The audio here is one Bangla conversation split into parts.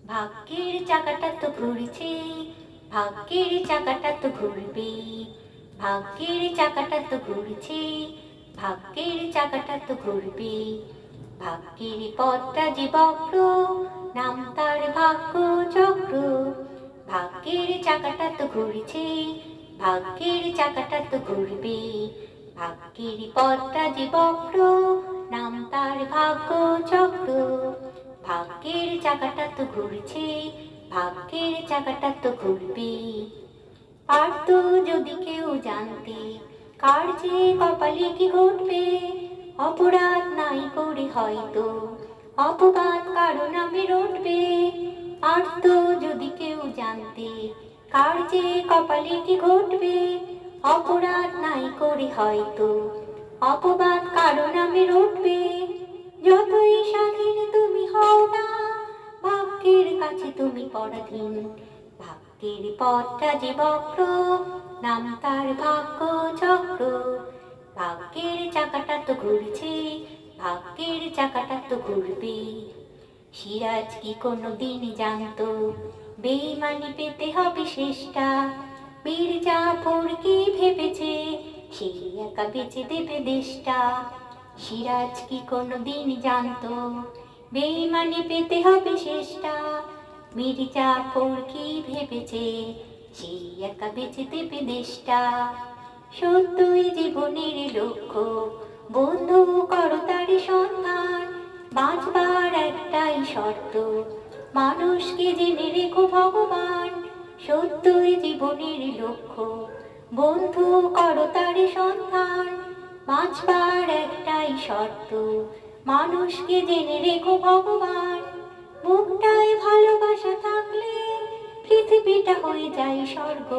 ভাগ্যের চাকাটা তো ঘুরছে, ভাগ্যের চাকাটা তো ঘুরবে, ভাগ্যের চাকাটা তো ঘুরছে, ভাগ্যের চাকাটা তো ঘুরবে। ভাগ্যের পথটা যে বক্র, নাম তার ভাগ্য চক্র। ভাগ্যের চাকাটা তো ঘুরছে, ভাগ্যের চাকাটা তো ঘুরবে। ভাগ্যের পথটা যে বক্র, নাম তার ভাগ্য চক্র। ভাগ্যের চাকাটা তো ঘুরছে, ভাগ্যের চাকাটা তো ঘুরবে। পারতো যদি কেউ জানতে, কার যে কপালে কি ঘটবে। অপরাধ নাই করে হয়তো অপবাদ কারো নামে রটবে। পারতো যদি কেউ জানতে, কার যে কপালে কি ঘটবে। অপরাধ নাই করে হয়তো অপবাদ কারো নামে রটবে। যতই স্বাধীন তুমি হও না, ভাগ্যের কাছে তুমি পরাধীন। ভাগ্যের পথটা যে বক্র, নাম তার ভাগ্য চক্র। ভাগ্যের চাকাটা তো ঘুরছে, ভাগ্যের চাকাটা তো ঘুরবে। সিরাজ কি কোনো দিন জানতো, বেইমানি পেতে হবে শেষটা। বীর জাফর কি ভেবেছে, সেই একা বেঁচে দেবে দেশটা। সিরাজ কি কোনো দিন জানতো, বেইমানি পেতে হবে শেষটা। বীর জাফর কি ভেবেছে, সেই একা বেঁচে দেবে দেশটা। সত্যই জীবনের লক্ষ্য, বন্ধু করো তারি সন্ধান। বাঁচবার একটাই শর্ত, মানুষকে জেনে রেখো ভগবান। সত্যই জীবনের লক্ষ্য, বন্ধু করো তারি সন্ধান। বাঁচবার একটাই শর্ত, মানুষকে জেনে রেখো ভগবান। বুকটায় ভালোবাসা থাকলে পৃথিবীটা হয়ে যায় স্বর্গ।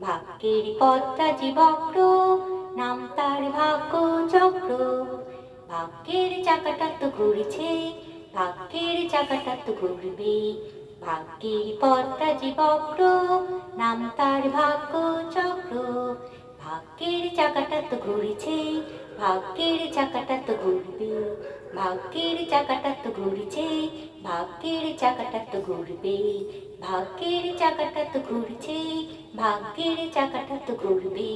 ভাগ্যের পথটা যে বক্র, নাম তার ভাগ্য চক্র। ভাগ্যের চাকাটা তো ঘুরছে, ভাগ্যের চাকাটা তো ঘুরবে। ভাগ্যের পথটা যে বক্র, নাম তার ভাগ্য চক্র। ভাগ্যের চাকাটা তো ঘুরছে, ভাগ্যের চাকাটা তো ঘুরবে। ভাগ্যের চাকাটা তো ঘুরছে, ভাগ্যের চাকাটা তো ঘুরবে। ভাগ্যের চাকাটা তো ঘুরছে, ভাগ্যের চাকাটা তো ঘুরবে।